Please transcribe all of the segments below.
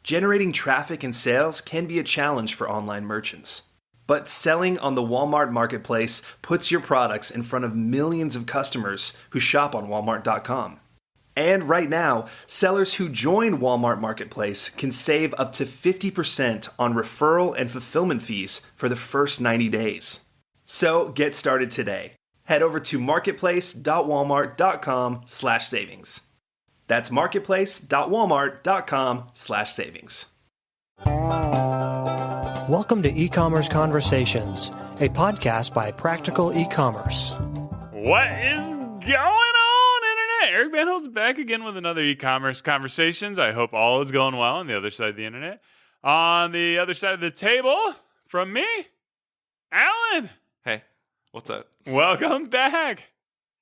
Generating traffic and sales can be a challenge for online merchants. But selling on the Walmart Marketplace puts your products in front of millions of customers who shop on Walmart.com. And right now, sellers who join Walmart Marketplace can save up to 50% on referral and fulfillment fees for the first 90 days. So get started today. Head over to marketplace.walmart.com/savings. That's marketplace.walmart.com/savings. Welcome to E-Commerce Conversations, a podcast by Practical E-Commerce. What is going on, Internet? Eric Van Holt's back again with another E-Commerce Conversations. I hope all is going well on the other side of the Internet. On the other side of the table, from me, Alan. Hey, what's up? Welcome back.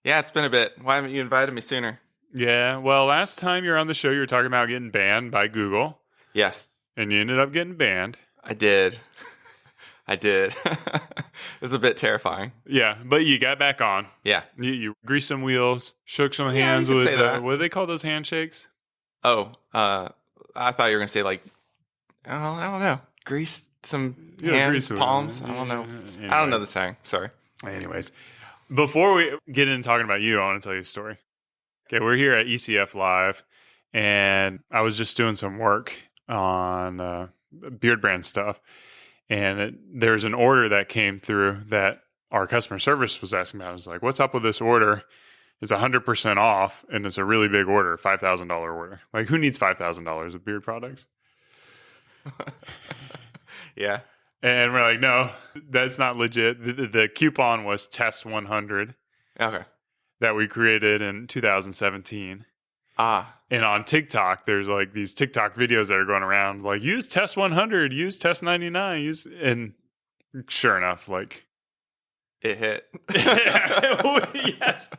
Yeah, it's been a bit. Why haven't you invited me sooner? Yeah, well, last time you were on the show, you were talking about getting banned by Google. Yes. And you ended up getting banned. I did. It was a bit terrifying. Yeah, but you got back on. Yeah. You greased some wheels, shook some hands with, what do they call those handshakes? Oh, I thought you were going to say like, oh, I don't know, grease some hands, palms. I don't know. Anyway. I don't know the saying. Sorry. Anyways, before we get into talking about you, I want to tell you a story. Okay, we're here at ECF Live, and I was just doing some work on beard brand stuff, and there's an order that came through that our customer service was asking about. I was like, what's up with this order? It's 100% off, and it's a really big order, $5,000 order. Like, who needs $5,000 of beard products? Yeah. And we're like, no, that's not legit. The coupon was Test 100. Okay. That we created in 2017. And on TikTok, there's like these TikTok videos that are going around, like, use Test 100, use Test 99, and sure enough, like, it hit. Yes.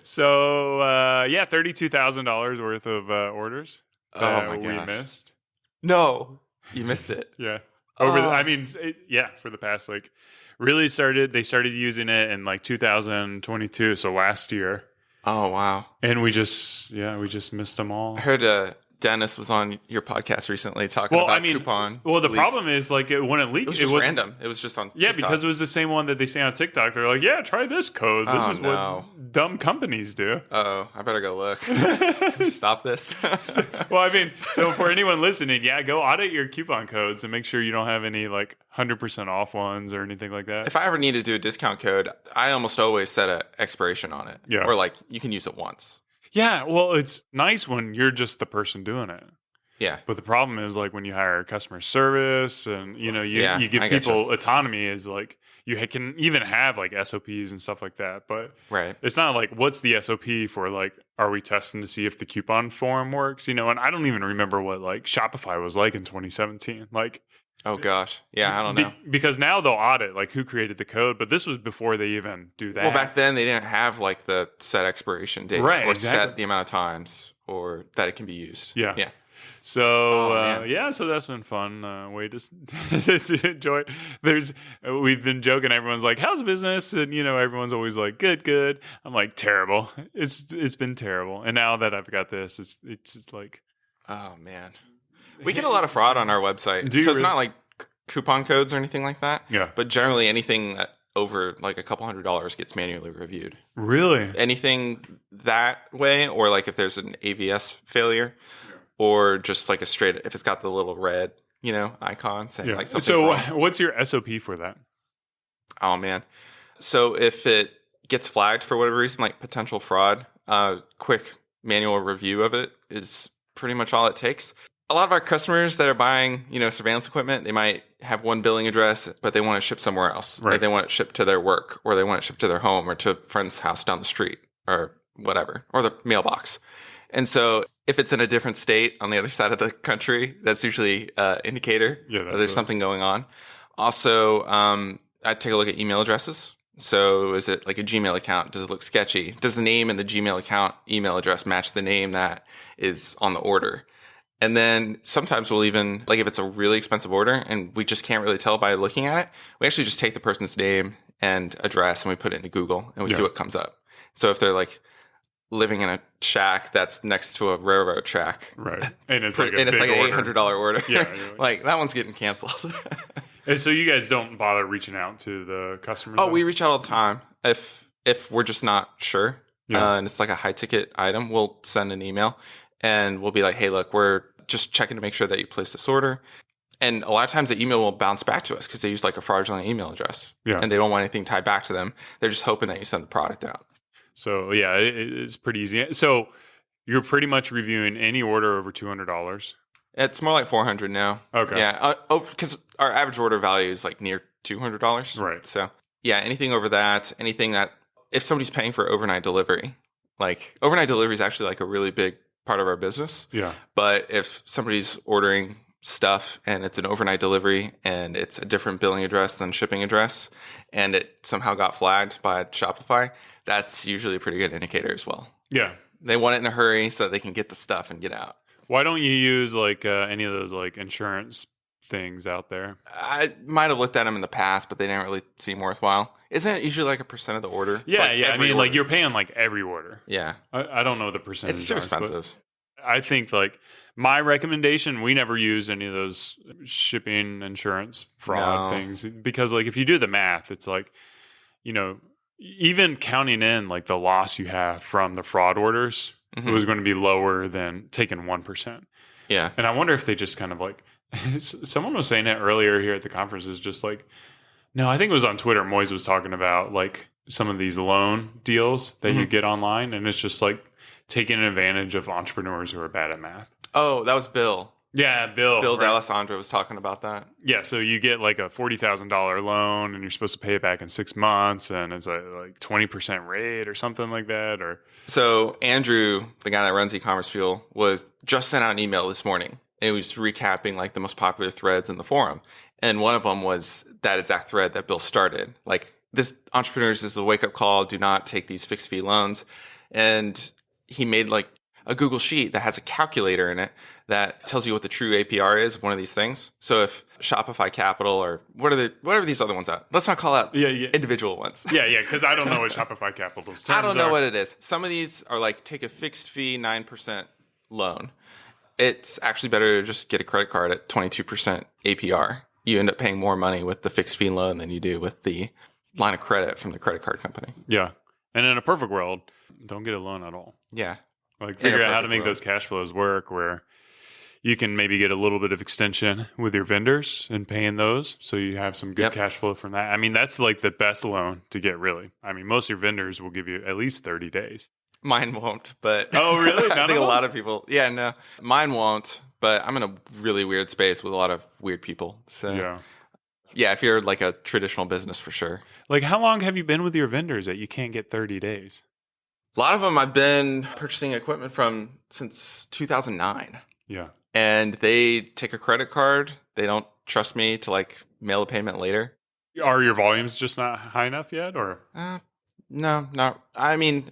So, $32,000 worth of orders that we missed. No, you missed it. Yeah. For the past, they started using it in 2022, so last year. Oh, wow. And we just missed them all. I heard Dennis was on your podcast recently talking about coupon. Well, the leaks. problem is, when it leaked, it was just random. It was just on TikTok. Yeah, because it was the same one that they say on TikTok. They're like, yeah, try this code. This is what dumb companies do. Uh-oh, I better go look. Stop this. So for anyone listening, go audit your coupon codes and make sure you don't have any 100% off ones or anything like that. If I ever need to do a discount code, I almost always set an expiration on it. Yeah. Or you can use it once. Yeah, well, it's nice when you're just the person doing it. Yeah. But the problem is when you hire customer service and you give people autonomy is you can even have SOPs and stuff like that. But it's not what's the SOP for are we testing to see if the coupon form works? And I don't even remember what Shopify was in 2017. Oh gosh. Yeah, I don't know. Because now they'll audit who created the code, but this was before they even do that. Well, back then they didn't have the set expiration date or set the amount of times or that it can be used. Yeah. Yeah. So so that's been fun. Way to enjoy. We've been joking. Everyone's like, "How's business?" And everyone's always like, "Good." I'm like, "Terrible." It's been terrible. And now that I've got this, it's just oh man. We get a lot of fraud on our website. So it's not coupon codes or anything like that. Yeah. But generally anything that over a couple $100 gets manually reviewed. Really? Anything that way, or if there's an AVS failure, or just a straight, if it's got the little red, icon saying something's wrong. So what's your SOP for that? Oh man. So if it gets flagged for whatever reason, potential fraud, quick manual review of it is pretty much all it takes. A lot of our customers that are buying, surveillance equipment, they might have one billing address, but they want to ship somewhere else. Right. They want it shipped to their work, or they want it shipped to their home, or to a friend's house down the street, or whatever, or the mailbox. And so if it's in a different state on the other side of the country, that's usually an indicator that there's something going on. Also, I take a look at email addresses. So is it a Gmail account? Does it look sketchy? Does the name in the Gmail account email address match the name that is on the order? And then sometimes we'll even, if it's a really expensive order and we just can't really tell by looking at it, we actually just take the person's name and address and we put it into Google and we see what comes up. So if they're living in a shack that's next to a railroad track. Right. And it's like like a an big $800 order. Yeah. Really. Like that one's getting canceled. And so you guys don't bother reaching out to the customers? Oh, we reach out all the time. If we're just not sure, and it's like a high ticket item, we'll send an email and we'll be like, hey, look, we're just checking to make sure that you placed this order. And a lot of times the email will bounce back to us because they use like a fraudulent email address. Yeah. And they don't want anything tied back to them. They're just hoping that you send the product out. So yeah, it's pretty easy. So you're pretty much reviewing any order over $200. It's more like $400 now. Okay. Yeah. Because our average order value is like near $200. Right. So yeah, anything over that, anything that if somebody's paying for overnight delivery, like overnight delivery is actually like a really big part of our business. Yeah. But if somebody's ordering stuff and it's an overnight delivery and it's a different billing address than shipping address and it somehow got flagged by Shopify, that's usually a pretty good indicator as well. Yeah. They want it in a hurry so they can get the stuff and get out. Why don't you use like any of those like insurance things out there? I might have looked at them in the past, but they didn't really seem worthwhile. Isn't it usually like a percent of the order? Yeah, like yeah. I mean, order? like you're paying like every order. Yeah. I don't know the percentage. It's too expensive. I think like my recommendation, we never use any of those shipping insurance fraud things because like if you do the math, it's like, you know, even counting in like the loss you have from the fraud orders, it was going to be lower than taking 1%. Yeah. And I wonder if they just kind of like, someone was saying it earlier here at the conference is just like, no, I think it was on Twitter. Moise was talking about like some of these loan deals that you get online. And it's just like taking advantage of entrepreneurs who are bad at math. Oh, that was Bill. Yeah, Bill. Bill right? D'Alessandro was talking about that. Yeah, so you get like a $40,000 loan and you're supposed to pay it back in 6 months and it's like 20% rate or something like that. Or So Andrew, the guy that runs e-commerce fuel, was just sent out an email this morning. And he was recapping like the most popular threads in the forum. And one of them was that exact thread that Bill started. Like, this entrepreneurs is a wake-up call. Do not take these fixed fee loans. And he made like a Google sheet that has a calculator in it that tells you what the true APR is of one of these things. So if Shopify Capital or whatever these other ones are, let's not call out individual ones. Yeah, because I don't know what Shopify Capital's terms I don't know are. what it is. Some of these are like take a fixed fee 9% loan. It's actually better to just get a credit card at 22% APR. You end up paying more money with the fixed fee loan than you do with the line of credit from the credit card company. Yeah. And in a perfect world, don't get a loan at all. Yeah. Like figure out how to make those cash flows work where you can maybe get a little bit of extension with your vendors and paying those. So you have some good cash flow from that. I mean, that's like the best loan to get, really. I mean, most of your vendors will give you at least 30 days. Mine won't, but oh, really? I think a lot of people. Yeah, no, mine won't. But I'm in a really weird space with a lot of weird people. So yeah, if you're like a traditional business, for sure. Like, how long have you been with your vendors that you can't get 30 days? A lot of them I've been purchasing equipment from since 2009. Yeah, and they take a credit card. They don't trust me to like mail a payment later. Are your volumes just not high enough yet, or? No, not. I mean,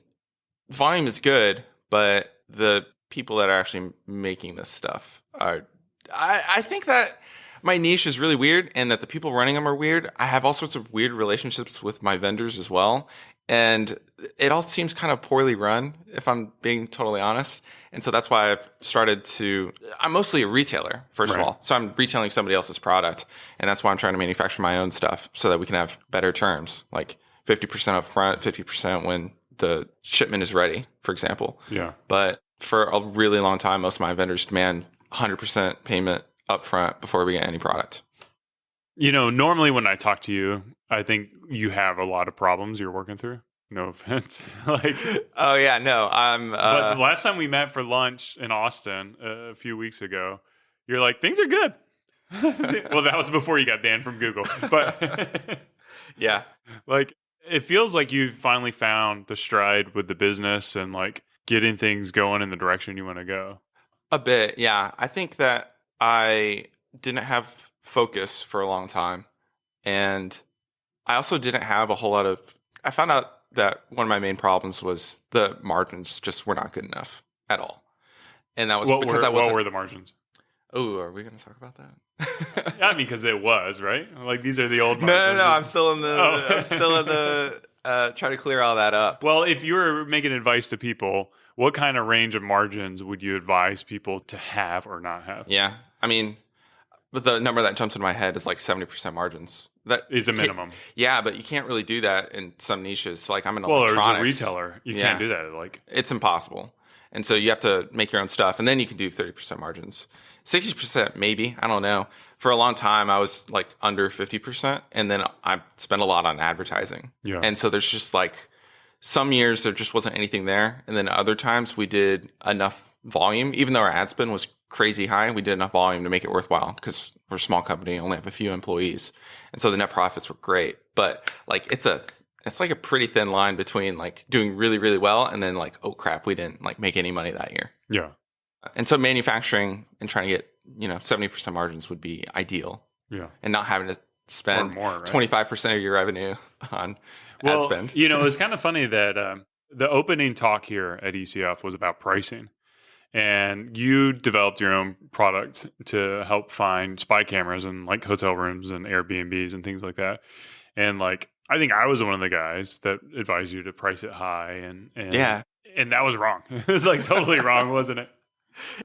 volume is good, but the people that are actually making this stuff are. I think that my niche is really weird, and that the people running them are weird. I have all sorts of weird relationships with my vendors as well, and it all seems kind of poorly run, if I'm being totally honest. And so that's why I've started to. I'm mostly a retailer, first of all, so I'm retailing somebody else's product, and that's why I'm trying to manufacture my own stuff so that we can have better terms, like 50% up front, 50% when the shipment is ready, for example. Yeah. But for a really long time, most of my vendors demand 100% payment up front before we get any product. You know, normally when I talk to you, I think you have a lot of problems you're working through. No offense. Like, oh yeah, no, I'm. But the last time we met for lunch in Austin a few weeks ago, you're like, things are good. Well, that was before you got banned from Google, but yeah, like it feels like you've finally found the stride with the business and like getting things going in the direction you want to go. A bit, yeah. I think that I didn't have focus for a long time, and I also didn't have a whole lot of. I found out that one of my main problems was the margins just were not good enough at all. And that was because I wasn't... What were the margins? Oh, are we going to talk about that? I mean, because it was, right? Like, these are the old margins. No, I'm still in the... try to clear all that up. Well, if you were making advice to people, what kind of range of margins would you advise people to have or not have? Yeah. I mean, but the number that jumps into my head is like 70% margins. That is a minimum. Yeah, but you can't really do that in some niches. Like I'm in Well, electronics. or as a retailer, you can't do that. Like it's impossible. And so you have to make your own stuff, and then you can do 30% margins. 60% maybe, I don't know. For a long time, I was like under 50%, and then I spent a lot on advertising. Yeah. And so there's just like some years there just wasn't anything there, and then other times we did enough volume, even though our ad spend was crazy high, we did enough volume to make it worthwhile because we're a small company, only have a few employees, and so the net profits were great. But like it's like a pretty thin line between like doing really, really well and then like, oh crap, we didn't like make any money that year. Yeah. And so manufacturing and trying to get, 70% margins would be ideal. Yeah. And not having to spend more, right? 25% of your revenue on ad spend. It was kind of funny that the opening talk here at ECF was about pricing. And you developed your own product to help find spy cameras in like hotel rooms and Airbnbs and things like that. And like, I think I was one of the guys that advised you to price it high, and yeah, and that was wrong. It was like totally wrong, wasn't it?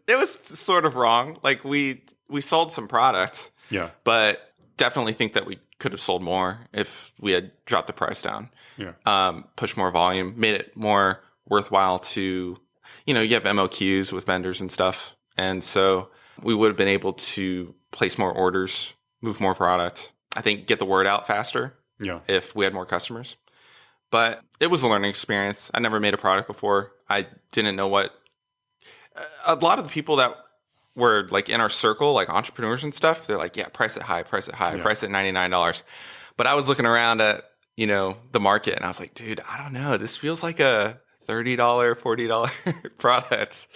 It was sort of wrong. Like we sold some product, yeah, but definitely think that we could have sold more if we had dropped the price down. Yeah, pushed more volume, made it more worthwhile to, you have MOQs with vendors and stuff, and so we would have been able to place more orders, move more product. I think get the word out faster. Yeah. If we had more customers. But it was a learning experience. I never made a product before. I didn't know what a lot of the people that were like in our circle, like entrepreneurs and stuff, they're like, yeah, price it high, price it $99. But I was looking around at, the market and I was like, dude, I don't know. This feels like a $30, $40 product.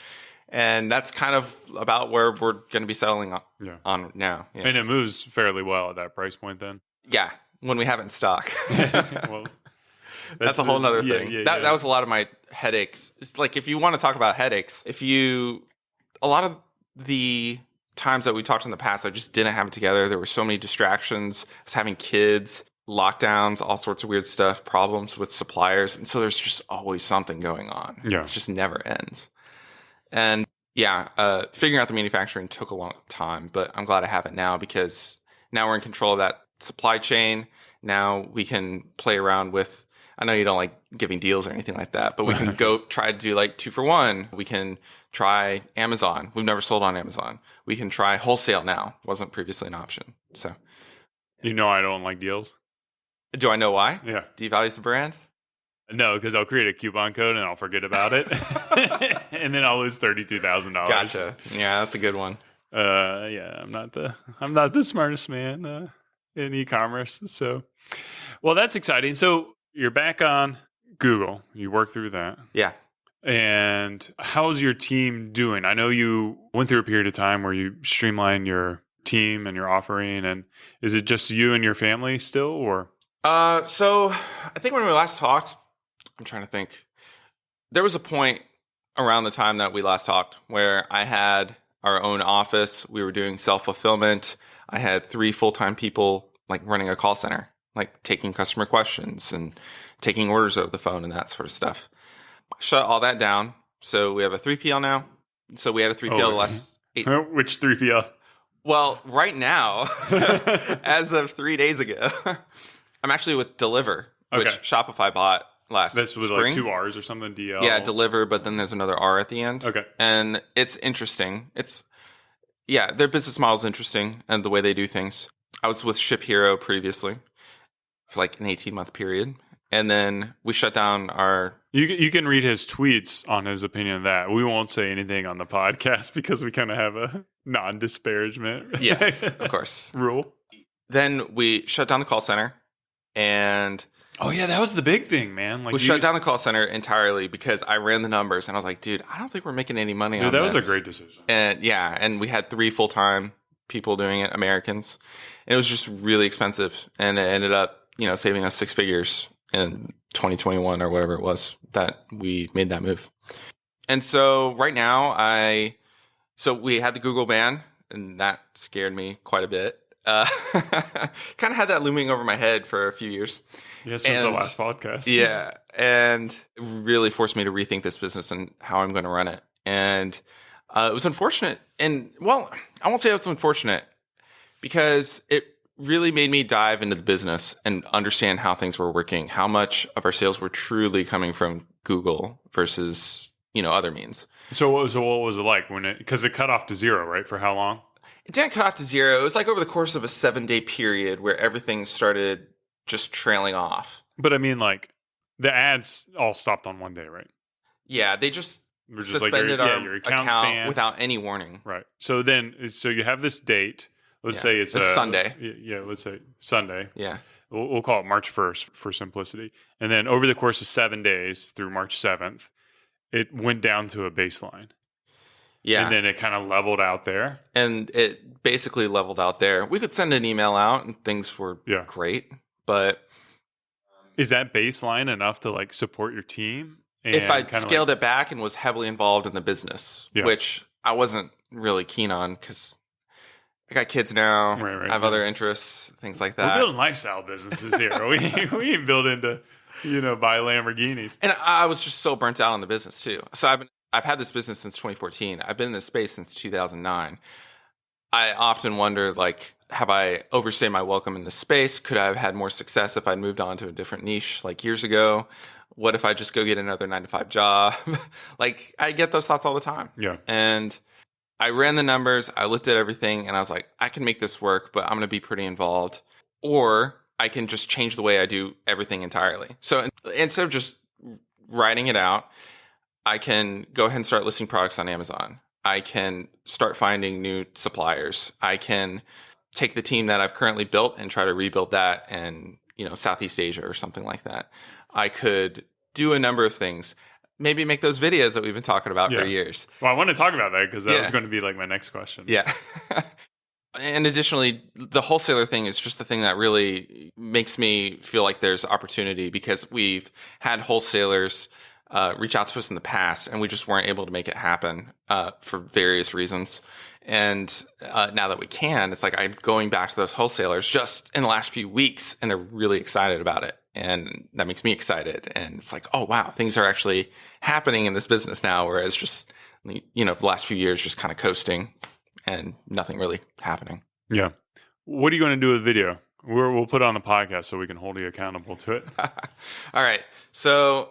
And that's kind of about where we're going to be settling on now. Yeah. And it moves fairly well at that price point then. Yeah. When we have it in stock. Well, that's a whole nother thing. That was a lot of my headaches. It's like, if you want to talk about headaches, a lot of the times that we talked in the past, I just didn't have it together. There were so many distractions. I was having kids, lockdowns, all sorts of weird stuff, problems with suppliers. And so there's just always something going on. Yeah. It just never ends. And figuring out the manufacturing took a long time, but I'm glad I have it now because now we're in control of that supply chain. Now we can play around with, I know you don't like giving deals or anything like that, but we can go try to do like 2 for 1. We can try Amazon. We've never sold on Amazon. We can try wholesale now. Wasn't previously an option. So, I don't like deals. Do I know why? Yeah. Devalues the brand? No, because I'll create a coupon code and I'll forget about it. And then I'll lose $32,000. Gotcha. Yeah, that's a good one. I'm not the smartest man in e-commerce. So, well, that's exciting. So you're back on Google. You work through that. Yeah. And how's your team doing? I know you went through a period of time where you streamlined your team and your offering. And is it just you and your family still, or? So I think when we last talked, I'm trying to think. There was a point around the time that we last talked where I had our own office. We were doing self-fulfillment. I had 3 full-time people like running a call center, like taking customer questions and taking orders over the phone and that sort of stuff. Shut all that down. So we have a 3PL now. So we had a 3PL the last 8. Which 3PL? Well, right now, as of 3 days ago, I'm actually with Deliver, which Shopify bought last This was spring. like 2 R's or something, DL. Yeah, Deliver, but then there's another R at the end. Okay. And it's interesting. Their business model is interesting and the way they do things. I was with Ship Hero previously for like an 18-month period. And then we shut down our... You can read his tweets on his opinion of that. We won't say anything on the podcast because we kind of have a non-disparagement Yes, of course. rule. Then we shut down the call center and... Oh, yeah, that was the big thing, man. Like we shut down the call center entirely because I ran the numbers and I was like, dude, I don't think we're making any money on that this. was a great decision. And we had 3 full-time people doing it, Americans. And it was just really expensive. And it ended up, saving us 6 figures in 2021 or whatever it was that we made that move. And so right now we had the Google ban and that scared me quite a bit. Kind of had that looming over my head for a few years. Yeah, since the last podcast. Yeah, and it really forced me to rethink this business and how I'm going to run it. And it was unfortunate. And, well, I won't say it was unfortunate because it really made me dive into the business and understand how things were working, how much of our sales were truly coming from Google versus, other means. So what was it like because it cut off to zero, right? For how long? It didn't cut off to zero. It was like over the course of a 7-day period where everything started just trailing off. But I mean, like, the ads all stopped on one day, right? Yeah, they just suspended like our account without any warning. Right. So you have this date. Let's say it's a Sunday. Yeah, let's say Sunday. Yeah. We'll call it March 1st for simplicity. And then over the course of 7 days through March 7th, it went down to a baseline. Yeah. And then it kind of leveled out there. And it basically leveled out there. We could send an email out and things were great. But is that baseline enough to like support your team? If I scaled it back and was heavily involved in the business, which I wasn't really keen on because I got kids now. Right, I have other interests, things like that. We're building lifestyle businesses here. we ain't building to, buy Lamborghinis. And I was just so burnt out on the business too. So I've had this business since 2014. I've been in this space since 2009. I often wonder, like, have I overstayed my welcome in this space? Could I have had more success if I'd moved on to a different niche like years ago? What if I just go get another 9-to-5 job? Like, I get those thoughts all the time. Yeah. And I ran the numbers, I looked at everything, and I was like, I can make this work, but I'm going to be pretty involved. Or I can just change the way I do everything entirely. So instead of just writing it out, I can go ahead and start listing products on Amazon. I can start finding new suppliers. I can take the team that I've currently built and try to rebuild that in, Southeast Asia or something like that. I could do a number of things. Maybe make those videos that we've been talking about for years. Well, I want to talk about that because that was going to be like my next question. Yeah. And additionally, the wholesaler thing is just the thing that really makes me feel like there's opportunity because we've had wholesalers reach out to us in the past and we just weren't able to make it happen for various reasons. And now that we can, it's like I'm going back to those wholesalers just in the last few weeks and they're really excited about it. And that makes me excited. And it's like, oh, wow, things are actually happening in this business now. Whereas just, the last few years just kind of coasting and nothing really happening. Yeah. What are you going to do with video? We'll put it on the podcast so we can hold you accountable to it. All right. So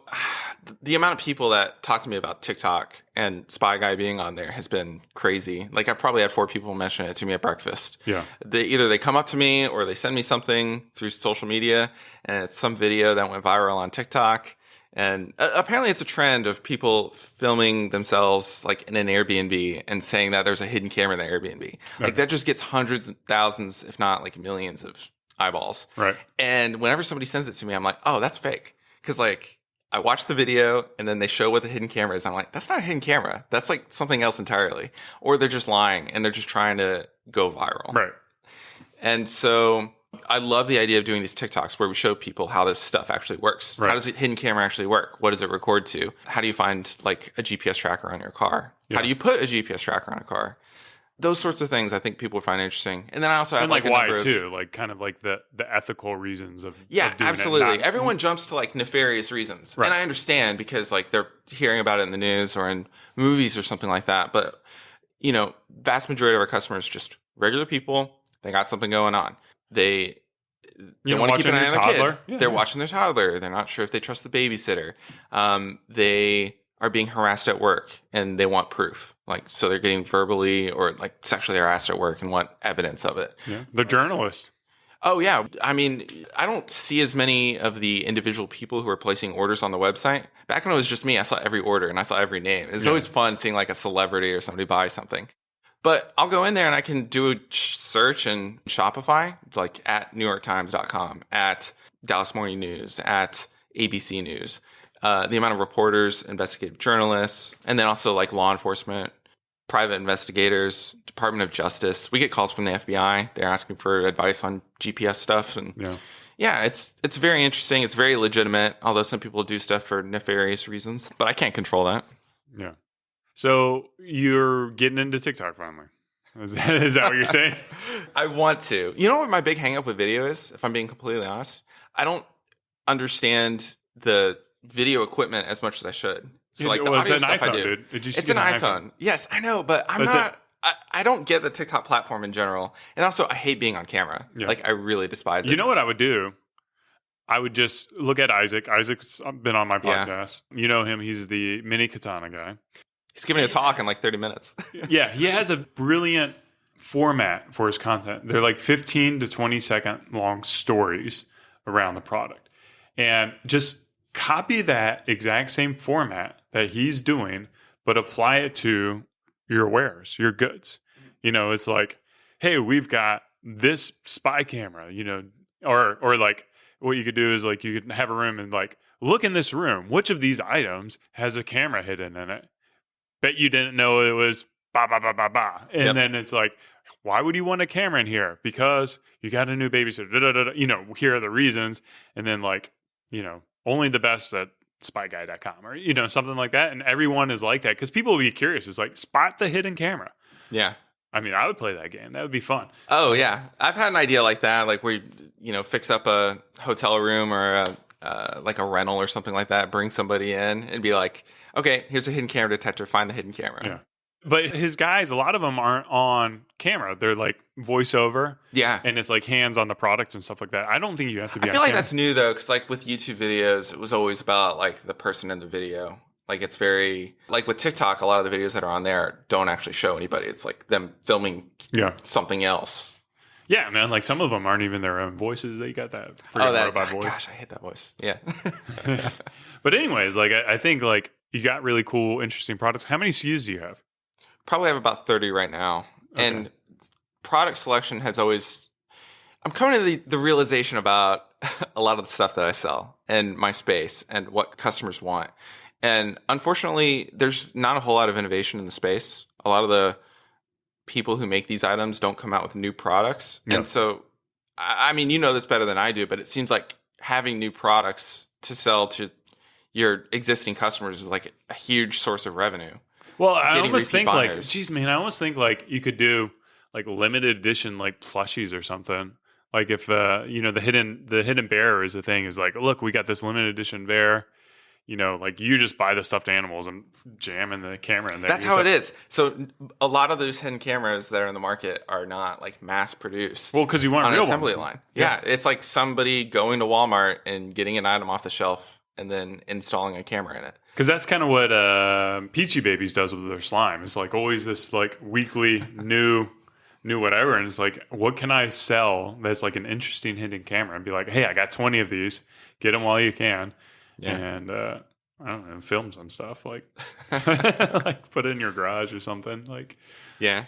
the amount of people that talk to me about TikTok and SpyGuy being on there has been crazy. Like I've probably had 4 people mention it to me at breakfast. Yeah. They come up to me or they send me something through social media and it's some video that went viral on TikTok. And apparently it's a trend of people filming themselves like in an Airbnb and saying that there's a hidden camera in the Airbnb. Okay. Like that just gets hundreds and thousands, if not like millions of eyeballs. Right. And whenever somebody sends it to me, I'm like, oh, that's fake. Because like I watch the video and then they show what the hidden camera is. I'm like, that's not a hidden camera. That's like something else entirely. Or they're just lying and they're just trying to go viral. Right. And so I love the idea of doing these TikToks where we show people how this stuff actually works. Right. How does a hidden camera actually work? What does it record to? How do you find like a GPS tracker on your car? Yeah. How do you put a GPS tracker on a car? Those sorts of things I think people would find interesting. And then I also have like why too, like kind of like the ethical reasons of doing absolutely. It, everyone jumps to like nefarious reasons. Right. And I understand because like they're hearing about it in the news or in movies or something like that. But vast majority of our customers just regular people. They got something going on. They want to keep an eye on their kid. Yeah, they're watching their toddler. They're not sure if they trust the babysitter. They are being harassed at work and they want proof. Like, so they're getting verbally or like sexually harassed at work and want evidence of it. Yeah. They're journalists. Oh, yeah. I mean, I don't see as many of the individual people who are placing orders on the website. Back when it was just me, I saw every order and I saw every name. It's always fun seeing like a celebrity or somebody buy something. But I'll go in there and I can do a search in Shopify, like at NewYorkTimes.com, at Dallas Morning News, at ABC News. The amount of reporters, investigative journalists, and then also like law enforcement, private investigators, Department of Justice. We get calls from the FBI. They're asking for advice on GPS stuff. And yeah, it's very interesting. It's very legitimate, although some people do stuff for nefarious reasons. But I can't control that. Yeah. So you're getting into TikTok finally. Is that what you're saying? I want to. You know what my big hang up with video is, if I'm being completely honest? I don't understand the video equipment as much as I should. So like the audio it's an stuff iPhone, I do. dude. It's an iPhone. Yes, I know, but I'm not. I don't get the TikTok platform in general. And also, I hate being on camera. Yeah. Like, I really despise it. You know what I would do? I would just look at Isaac. Isaac's been on my podcast. Yeah. You know him. He's the mini katana guy. He's giving a talk in like 30 minutes. Yeah, he has a brilliant format for his content. They're like 15 to 20 second long stories around the product. And just copy that exact same format that he's doing, but apply it to your wares, your goods. You know, it's like, hey, we've got this spy camera, you know, or like what you could do is like you could have a room and like, look in this room, which of these items has a camera hidden in it? Bet you didn't know it was ba ba ba ba ba. And then it's like, why would you want a camera in here? Because you got a new babysitter. Da, da, da, da. You know, here are the reasons. And then like, you know, only the best at SpyGuy.com or, you know, something like that. And everyone is like that because people will be curious. It's like, spot the hidden camera. Yeah. I mean, I would play that game. That would be fun. Oh, yeah. I've had an idea like that, like where you know, fix up a hotel room or like a rental or something like that, bring somebody in and be like, okay, here's a hidden camera detector, find the hidden camera. Yeah. But his guys, a lot of them aren't on camera. They're like voiceover. Yeah. And it's like hands on the products and stuff like that. I don't think you have to be I feel like that's new though, because like with YouTube videos, it was always about like the person in the video. Like it's very, like with TikTok, a lot of the videos that are on there don't actually show anybody. It's like them filming something else. Yeah, man. Like some of them aren't even their own voices. They got that. Voice. Gosh, I hate that voice. Yeah. But anyways, like I think like you got really cool, interesting products. How many SKUs do you have? Probably have about 30 right now. Okay. And product selection has always, I'm coming to the realization about a lot of the stuff that I sell and my space and what customers want. And unfortunately, there's not a whole lot of innovation in the space. A lot of the people who make these items don't come out with new products. Yep. And so, I mean, you know this better than I do, but it seems like having new products to sell to your existing customers is like a huge source of revenue. Well, I almost think buyers. Like, geez, man, I almost think like you could do like limited edition like plushies or something. Like if you know the hidden bear is a thing. Is like, look, we got this limited edition bear. You know, like you just buy the stuffed animals and jam in the camera in there. That's how it is. So a lot of those hidden cameras that are in the market are not like mass produced. Well, because you want on real an assembly ones. line. Yeah, it's like somebody going to Walmart and getting an item off the shelf and then installing a camera in it. Because that's kind of what Peachy Babies does with their slime. It's like always this like weekly new whatever. And it's like, what can I sell that's like an interesting hidden camera? And be like, hey, I got 20 of these. Get them while you can. Yeah. And I don't know, film some stuff like like put it in your garage or something. Like, yeah.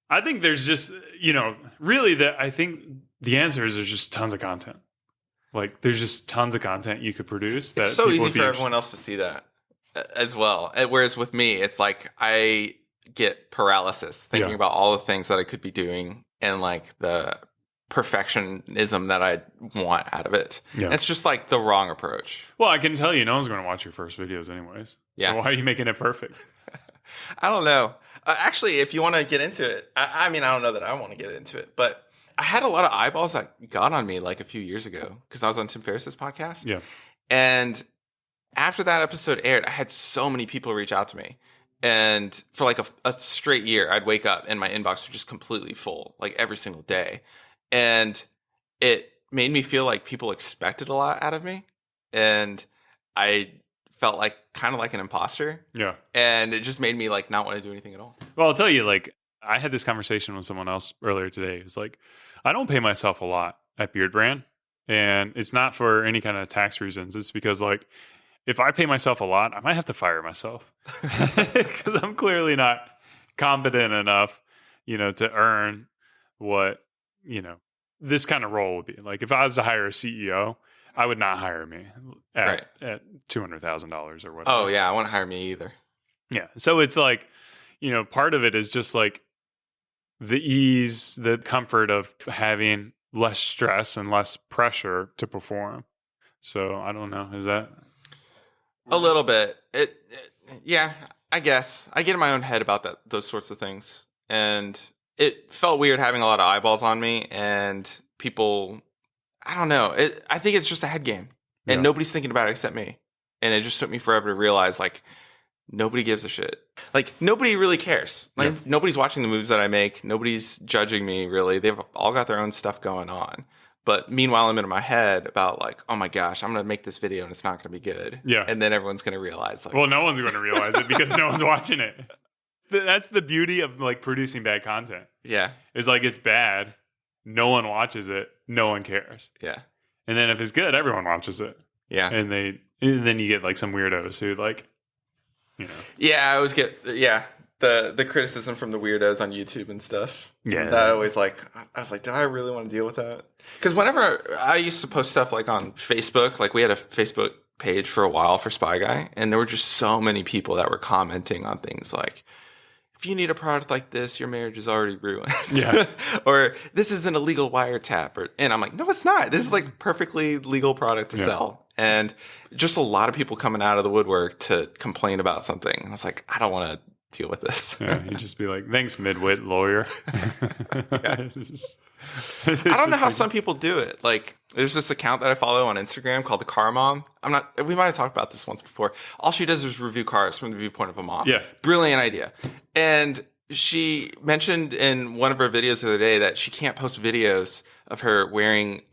I think there's just, you know, really I think the answer is there's just tons of content. Like there's just tons of content you could produce. It's so easy for everyone else to see that as well. Whereas with me, it's like I get paralysis thinking about all the things that I could be doing and like the perfectionism that I want out of it. Yeah. It's just like the wrong approach. Well, I can tell you no one's going to watch your first videos anyways. Yeah. So why are you making it perfect? I don't know. Actually, if you want to get into it, I mean, I don't know that I want to get into it, but I had a lot of eyeballs that got on me like a few years ago because I was on Tim Ferriss's podcast. Yeah. And after that episode aired, I had so many people reach out to me. And for like a straight year, I'd wake up and my inbox was just completely full, like every single day. And it made me feel like people expected a lot out of me. And I felt like kind of like an imposter. Yeah. And it just made me like not want to do anything at all. Well, I'll tell you, like, I had this conversation with someone else earlier today. It's like, I don't pay myself a lot at Beard Brand. And it's not for any kind of tax reasons. It's because, like, if I pay myself a lot, I might have to fire myself. Because I'm clearly not competent enough, you know, to earn what, you know, this kind of role would be. Like, if I was to hire a CEO, I would not hire me at $200,000 or whatever. Oh, yeah. I wouldn't hire me either. Yeah. So it's like, you know, part of it is just like the ease, the comfort of having less stress and less pressure to perform. So I don't know. Is that a little bit? Yeah, I guess I get in my own head about those sorts of things, and it felt weird having a lot of eyeballs on me and people. I don't know. I think it's just a head game, and nobody's thinking about it except me. And it just took me forever to realize, like, nobody gives a shit. Like, nobody really cares. Like, nobody's watching the moves that I make. Nobody's judging me, really. They've all got their own stuff going on. But meanwhile, I'm in my head about, like, oh my gosh, I'm going to make this video and it's not going to be good. Yeah. And then everyone's going to realize, like, well, no one's going to realize it because no one's watching it. That's the beauty of, like, producing bad content. Yeah. It's like, it's bad. No one watches it. No one cares. Yeah. And then if it's good, everyone watches it. Yeah. And then you get, like, some weirdos who, like, you know. Yeah, I always get, the criticism from the weirdos on YouTube and stuff. Yeah. That always, like, I was like, do I really want to deal with that? Because whenever I used to post stuff, like, on Facebook, like, we had a Facebook page for a while for SpyGuy, and there were just so many people that were commenting on things like, if you need a product like this, your marriage is already ruined. Yeah. Or this is an illegal wiretap. And I'm like, no, it's not. This is like perfectly legal product to sell. And just a lot of people coming out of the woodwork to complain about something. I was like, I don't want to deal with this. Yeah, you just be like, thanks, midwit lawyer. I don't know how some people do it. Like, there's this account that I follow on Instagram called the Car Mom. We might have talked about this once before. All she does is review cars from the viewpoint of a mom. Yeah. Brilliant idea. And she mentioned in one of her videos the other day that she can't post videos of her wearing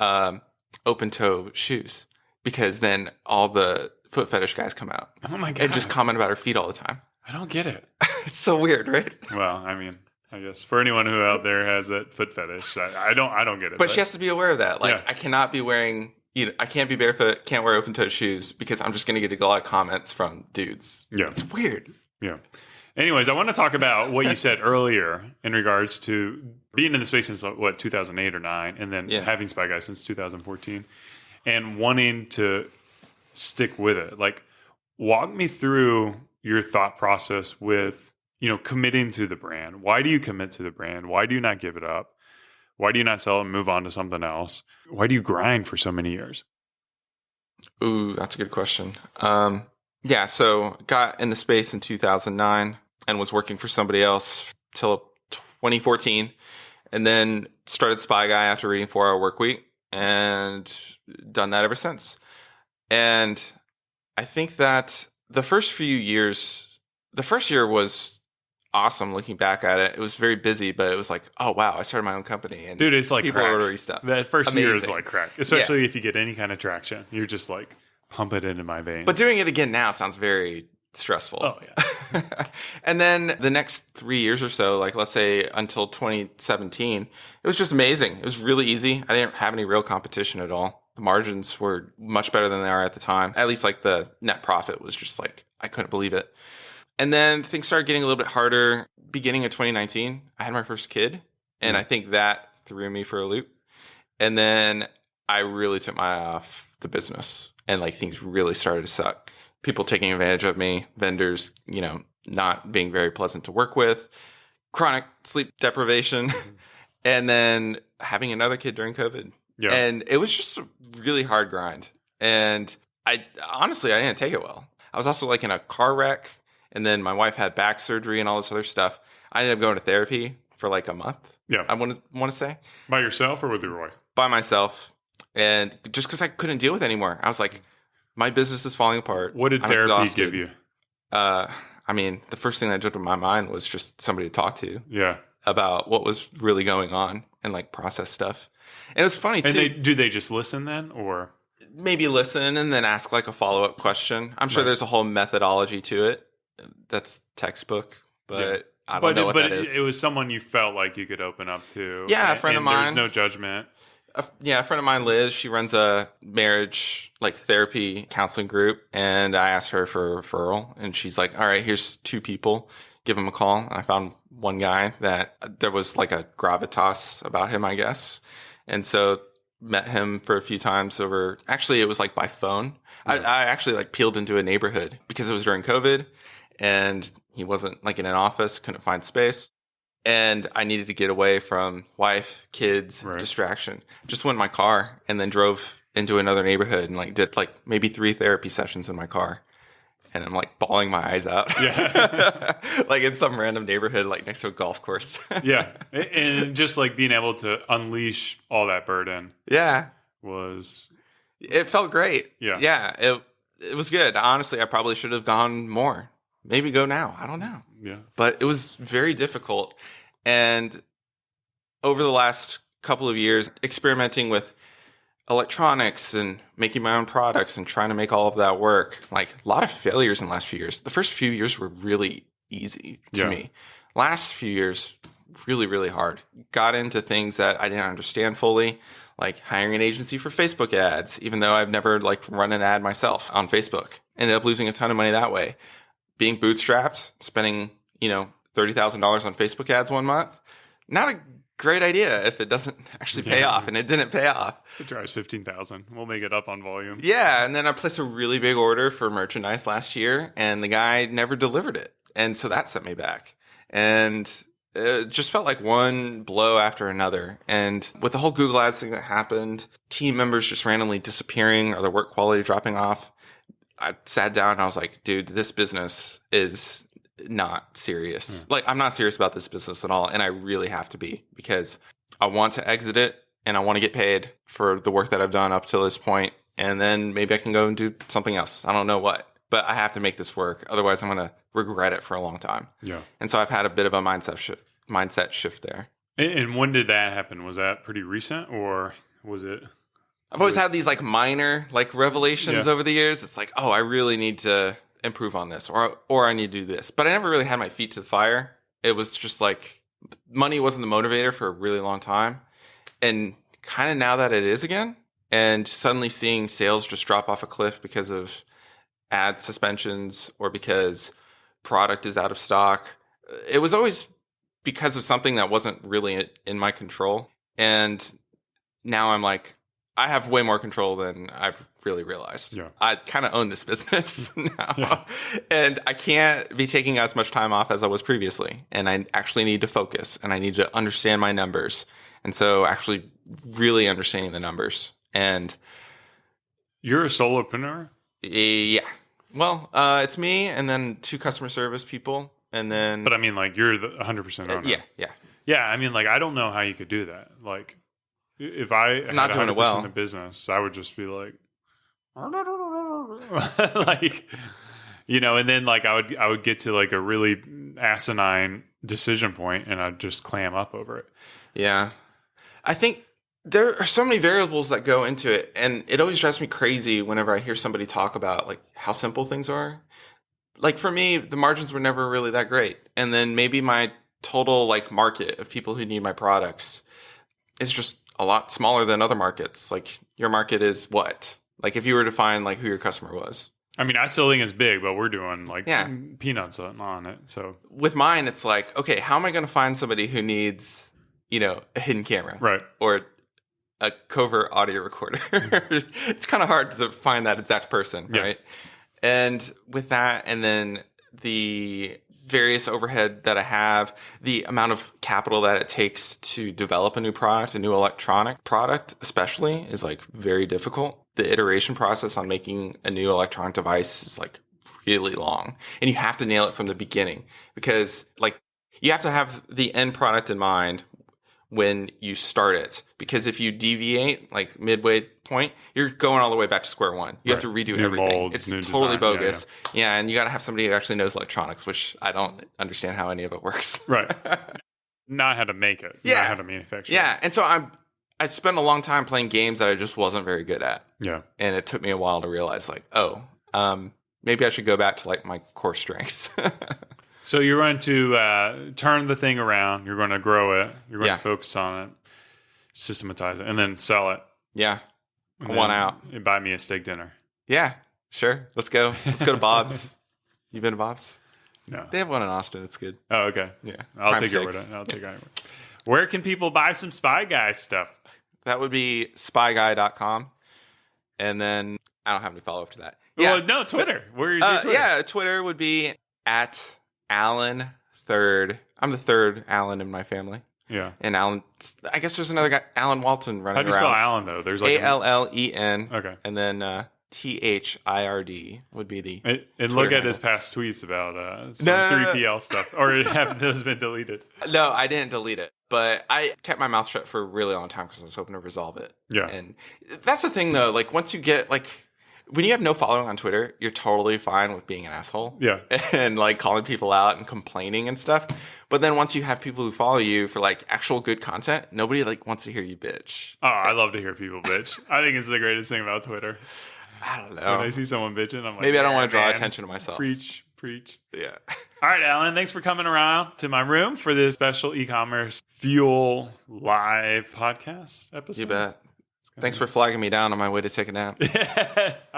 open toe shoes because then all the foot fetish guys come out. Oh my God. And just comment about her feet all the time. I don't get it. It's so weird, right? Well, I mean, I guess for anyone who out there has that foot fetish, I don't get it. But she has to be aware of that. Like, Yeah. I cannot be wearing, I can't be barefoot, can't wear open toe shoes because I'm just going to get a lot of comments from dudes. Yeah. It's weird. Yeah. Anyways, I want to talk about what you said earlier in regards to being in the space since, 2008 or 9, and then having SpyGuy since 2014, and wanting to stick with it. Like, walk me through your thought process with, committing to the brand. Why do you commit to the brand? Why do you not give it up? Why do you not sell it and move on to something else? Why do you grind for so many years? Ooh, that's a good question. So got in the space in 2009 and was working for somebody else till 2014, and then started SpyGuy after reading 4 Hour Workweek and done that ever since. And I think that the first year was awesome looking back at it. It was very busy, but it was like, oh wow, I started my own company. And dude, it's like people crack. are ordering stuff. That first Amazing. year is like crack, especially if you get any kind of traction. You're just like, pump it into my veins. But doing it again now sounds very stressful. Oh yeah. And then the next 3 years or so, like let's say until 2017, it was just amazing. It was really easy. I didn't have any real competition at all. The margins were much better than they are at the time. At least like the net profit was just like, I couldn't believe it. And then things started getting a little bit harder. Beginning of 2019, I had my first kid. And I think that threw me for a loop. And then I really took my eye off the business. And like things really started to suck. People taking advantage of me, vendors, not being very pleasant to work with, chronic sleep deprivation, and then having another kid during COVID. Yeah. And it was just a really hard grind. And I didn't take it well. I was also like in a car wreck, and then my wife had back surgery and all this other stuff. I ended up going to therapy for like a month. Yeah. I want to say. By yourself or with your wife? By myself. And just because I couldn't deal with it anymore. I was like, my business is falling apart. What did therapy give you? The first thing that jumped in my mind was just somebody to talk to. Yeah. About what was really going on and like process stuff. And it was funny too. And do they just listen then, or maybe listen and then ask like a follow-up question? I'm sure there's a whole methodology to it. That's textbook, but I don't know what that is. It was someone you felt like you could open up to. Yeah, a friend of mine. There's no judgment. A friend of mine, Liz, she runs a marriage like therapy counseling group, and I asked her for a referral, and she's like, all right, here's 2 people. Give them a call. And I found one guy that there was like a gravitas about him, I guess. And so met him for a few times over, actually it was like by phone. Yeah. I actually like peeled into a neighborhood because it was during COVID and he wasn't like in an office, couldn't find space. And I needed to get away from wife, kids, distraction. Just went in my car and then drove into another neighborhood and like did like maybe 3 therapy sessions in my car. and I'm like bawling my eyes out. Yeah. Like in some random neighborhood, like next to a golf course. Yeah. And just like being able to unleash all that burden Yeah. was... It felt great. Yeah. Yeah. It was good. Honestly, I probably should have gone more. Maybe go now. I don't know. Yeah. But it was very difficult. And over the last couple of years, experimenting with electronics and making my own products and trying to make all of that work, like a lot of failures in the last few years. The first few years were really easy to me. Last few years, really, really hard. Got into things that I didn't understand fully, like hiring an agency for Facebook ads, even though I've never like run an ad myself on Facebook. Ended up losing a ton of money that way. Being bootstrapped, spending, $30,000 on Facebook ads one month. Not a great idea if it doesn't actually pay off, and it didn't pay off. It drives 15,000. We'll make it up on volume. Yeah, and then I placed a really big order for merchandise last year, and the guy never delivered it. And so that set me back. And it just felt like one blow after another. And with the whole Google Ads thing that happened, team members just randomly disappearing or their work quality dropping off, I sat down and I was like, dude, this business is not serious. Like, I'm not serious about this business at all. And I really have to be, because I want to exit it and I want to get paid for the work that I've done up to this point. And then maybe I can go and do something else. I don't know what, but I have to make this work. Otherwise, I'm going to regret it for a long time. Yeah. And so I've had a bit of a mindset shift there. And when did that happen? Was that pretty recent, or was it? I've always had these like minor like revelations over the years. It's like, oh, I really need to improve on this, or I need to do this. But I never really had my feet to the fire. It was just like money wasn't the motivator for a really long time. And kind of now that it is again, and suddenly seeing sales just drop off a cliff because of ad suspensions or because product is out of stock. It was always because of something that wasn't really in my control. And now I'm like, I have way more control than I've really realized. Yeah. I kind of own this business now. Yeah. And I can't be taking as much time off as I was previously. And I actually need to focus, and I need to understand my numbers. And so actually really understanding the numbers. And you're a solopreneur? Yeah. Well, it's me and then 2 customer service people. And then, but I mean, like, you're the 100% owner. Yeah. I mean, like, I don't know how you could do that. Like, if I had not doing it well in a business, I would just be like, like, and then like I would get to like a really asinine decision point, and I'd just clam up over it. Yeah, I think there are so many variables that go into it, and it always drives me crazy whenever I hear somebody talk about like how simple things are. Like for me, the margins were never really that great, and then maybe my total like market of people who need my products is just a lot smaller than other markets. Like your market is what? Like if you were to find like who your customer was. I mean, I still think it's big, but we're doing like peanuts on it. So with mine, it's like, okay, how am I going to find somebody who needs, a hidden camera, right, or a covert audio recorder? It's kind of hard to find that exact person, right? And with that, and then the various overhead that I have, the amount of capital that it takes to develop a new product, a new electronic product especially, is like very difficult. The iteration process on making a new electronic device is like really long, and you have to nail it from the beginning, because like you have to have the end product in mind when you start it, because if you deviate like midway point, you're going all the way back to square one. You have to redo everything. Molds, it's totally design. Bogus. Yeah, and you got to have somebody who actually knows electronics, which I don't understand how any of it works. Right. Not how to make it. Not how to manufacture it. And so I spent a long time playing games that I just wasn't very good at. Yeah. And it took me a while to realize like, maybe I should go back to like my core strengths. So you're going to turn the thing around. You're going to grow it. You're going to focus on it, systematize it, and then sell it. Yeah. One out. And buy me a steak dinner. Yeah, sure. Let's go. Let's go to Bob's. You been to Bob's? No. They have one in Austin. It's good. Oh, okay. Yeah. I'll take your word on it. I'll take your word. Where can people buy some SpyGuy stuff? That would be spyguy.com. And then I don't have any follow-up to that. Yeah. Well, no, Twitter. Where is your Twitter? Yeah, Twitter would be at Alan Third. I'm the third Alan in my family. Yeah. And Alan, I guess there's another guy, Alan Walton, running around. How do you spell Alan, though? There's like Allen. Okay. And then THIRD would be the And Twitter look at handle. his past tweets about some No. 3PL stuff. Or have those been deleted? No, I didn't delete it, but I kept my mouth shut for a really long time because I was hoping to resolve it. Yeah. And that's the thing, though. Like, once you get, like, when you have no following on Twitter, you're totally fine with being an asshole. Yeah. And, like, calling people out and complaining and stuff. But then once you have people who follow you for, like, actual good content, nobody, like, wants to hear you bitch. Oh, I love to hear people bitch. I think it's the greatest thing about Twitter. I don't When know. I see someone bitching, I'm like, Maybe I don't "Yeah, want to draw man. attention to myself. Preach. Yeah. All right, Alan, thanks for coming around to my room for this special e-commerce Fuel live podcast episode. You bet. Thanks for flagging me down on my way to take a nap. All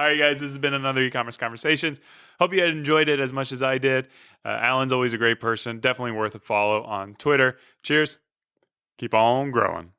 right, guys, this has been another e-commerce conversations. Hope you had enjoyed it as much as I did. Alan's always a great person. Definitely worth a follow on Twitter. Cheers. Keep on growing.